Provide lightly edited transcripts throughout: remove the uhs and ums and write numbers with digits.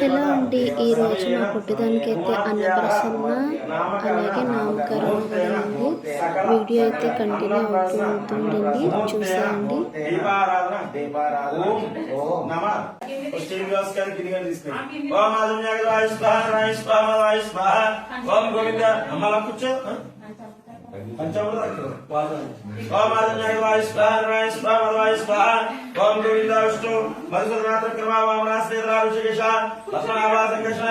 Hello అండి, ఈరోజు మా పుట్టిదానికైతే అన్నప్రసన్న అలాగే నామకరణం కూడా ఉంది. వీడియో అయితే కంటిన్యూ అవుతుందండి, చూసేయండి. ओम आदित्याय स्वाहा स्वाहा स्वाहा ओम गोविंदा विष्णु मधुसूदनाथ कृपा वामना श्रीधरा ऋषिकेश लक्ष्मणावा संकर्षण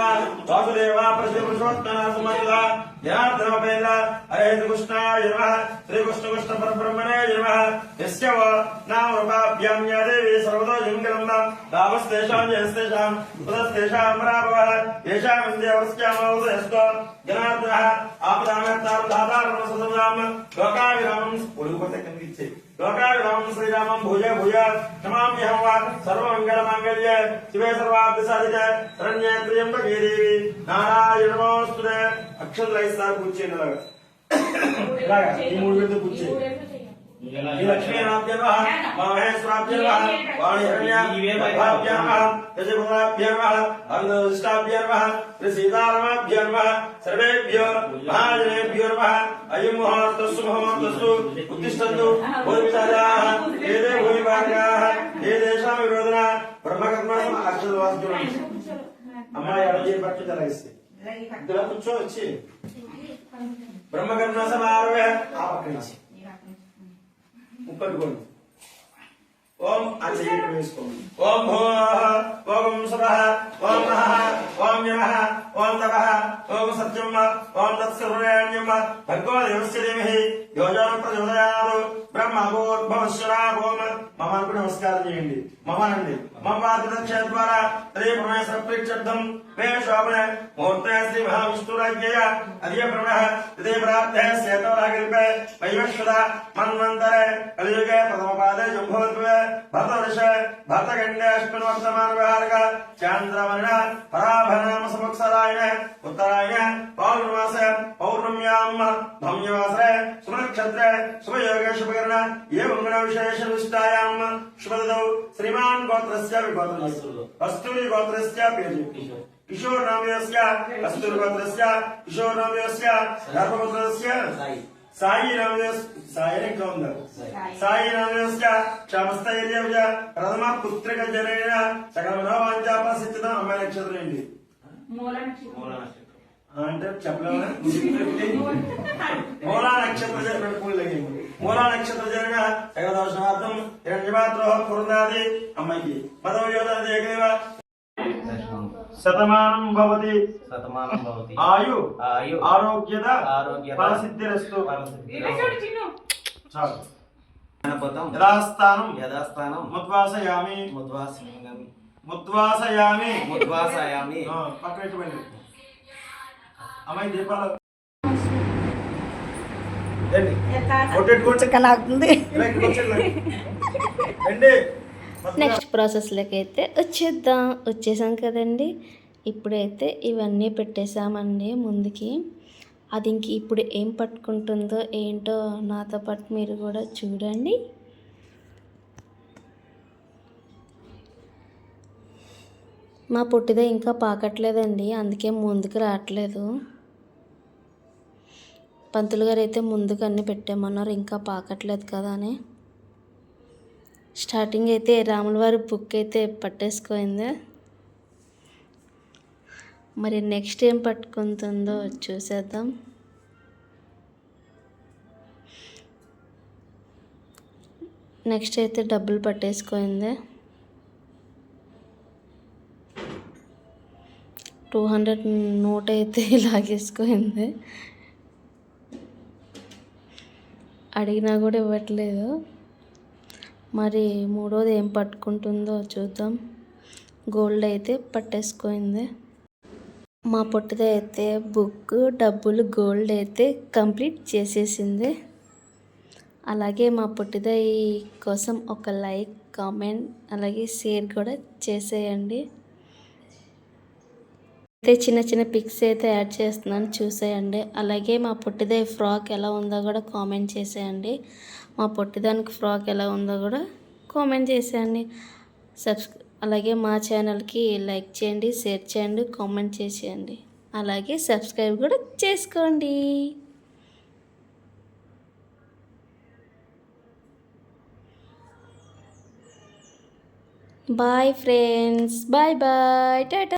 वासुदेवा प्रसिद्धपुरुषोत्तम सुमंगला जनार्दनोपेन्द्र हरे कृष्णाय नमः श्री कृष्ण कृष्ण परब्रह्मणे नमः यस्य नाम रूपाभ्यां या देवी सर्वतो जंगलम् तामस्तेषां जयस्तेषां पुरस्तेषां राभवः येषां विद्यावस्यामोदयस्तो जनार्दनः आपदामहत्तां दातारं सदनाम लोकाविरामं उलुपते कनिचे लोकाविरामं श्रीरामं भूय भूय नमाम्यहं वा सर्वमंगलमांगल्ये शिवे सर्वार्थसाधिके शरण्ये त्र्यंबके देवी नारायण नमोस्तुते अक्षर इस्तार पूछे न लगा ఈ మూడు విందు పూछे ఈ లక్ష్మీ నామదేవః మహేశ్వరాభ్యర్వః వాణిహిరణ్యాభ్యర్వః యజభురాభ్యర్వః అంగష్టాభ్యర్వః శ్రీసీతారామాభ్యర్వః సర్వేభ్యో మహాజనేభ్యర్వః అయం ముహూర్తస్సు ముహూర్తస్సు ఉత్తిష్టంతు భూమిచారాః ఏదే భూమిభాగాః ఏ దేశాం విరోధన బ్రహ్మకర్మాణం అక్షరవాసుడు అమ్మాయి అడిగే పట్టు జరగసి ఇందులో కూర్చో వచ్చి బ్రహ్మకర్మ సమారోహ ఆ పక్క నుంచి ऊपर बोल ओम आचार्य प्रवेश को ओम भूः ओम स्वः ओम नः ओम यमः ओम तपः ओम सत्यम ओम तत्सर्वण्यम भगवो देवस्य धीमहि यो यो प्रचोदयात् ब्रह्मभूर्भुवस्सुरा ओम మమానికి నమస్కారం చేయండి మమానండి మమాదినక్ష ద్వారా శ్రీ పరమేశ్వర ప్రీత్యర్థం మే శోభన ముహూర్తే శ్రీ మహావిష్ణురాజ్ఞయ అదియ బ్రహ్మ ఇదే ప్రాప్తే సేతోరాగిల్పే వైవశ్వద మన్వంతరే కలియుగే ప్రథమపాదే జంభోద్భవే భరతవర్ష భరతఖండే అశ్విన్ వర్తమాన విహారక చాంద్రవర్ణ పరాభరణామ సంవత్సరాయణ ఉత్తరాయణ పౌర్ణమాస పౌర్ణమ్యాం ధమ్యవాసరే శుభనక్షత్రే శుభయోగే శుభకరణ ఏ మంగళ విశేష విష్టాయాం शुभदौ श्रीमान गोत्रस्य विगोत्रस्य कस्तूरी गोत्रस्य किशोर नामस्य कस्तूरी गोत्रस्य किशोर नामस्य धर्मपुत्रस्य साई नामस्य साई नामस्य क्षमस्तैर्यव्य प्रथम पुत्रिक जनेन सकल मनोवांఛాపసిద్ధిత అమ్మాయి నక్షత్రం ఏంటి మూల నక్షత్రం అంటే చెప్పలేమా మూలా నక్షత్ర జరిగిన పూలకి మూలా నక్షత్ర జరిగిన ఏకదోషార్థం హిరణ్యపాత్రోహ పురుందాది అమ్మాయికి పదవయోధన దేగేవ శతమానం భవతి ఆయు ఆరోగ్యత ఫలసిద్ధిరస్తు చాలు యథాస్థానం ముద్వాసయామి పక్కన ఇటువంటి అమ్మాయి దీపాలు నెక్స్ట్ ప్రాసెస్లోకి అయితే వచ్చేసాం కదండి. ఇప్పుడైతే ఇవన్నీ పెట్టేసామండి ముందుకి. అది ఇంక ఇప్పుడు ఏం పట్టుకుంటుందో ఏంటో నాతో పాటు మీరు కూడా చూడండి. మా పుట్టిదే ఇంకా పాకట్లేదండి, అందుకే ముందుకు రావట్లేదు. పంతులు గారు అయితే ముందుకు అన్నీ పెట్టామన్నారు, ఇంకా పాకట్లేదు కదా అని. స్టార్టింగ్ అయితే రాముల వారి బుక్ అయితే పట్టేసుకుంది. మరి నెక్స్ట్ ఏం పట్టుకుంటుందో చూసేద్దాం. నెక్స్ట్ అయితే డబ్బులు పట్టేసుకుంది. 200 నోట్ అయితే లాగేసుకుంది. అడిగినా కూడా ఇవ్వట్లేదు. మరి మూడోది ఏం పట్టుకుంటుందో చూద్దాం. గోల్డ్ అయితే పట్టేసుకుంది. మా పొట్టిది అయితే బుక్, డబ్బులు, గోల్డ్ అయితే కంప్లీట్ చేసేసింది. అలాగే మా పొట్టిది కోసం ఒక లైక్, కామెంట్ అలాగే షేర్ కూడా చేసేయండి. అయితే చిన్న చిన్న పిక్స్ అయితే యాడ్ చేస్తున్నాను, చూసేయండి. అలాగే మా పొట్టిదే ఫ్రాక్ ఎలా ఉందో కూడా కామెంట్ చేసేయండి. మా పొట్టిదానికి ఫ్రాక్ ఎలా ఉందో కూడా కామెంట్ చేసేయండి. అలాగే మా ఛానల్కి లైక్ చేయండి, షేర్ చేయండి, కామెంట్ చేసేయండి. అలాగే సబ్స్క్రైబ్ కూడా చేసుకోండి. Bye friends, bye bye, Tata.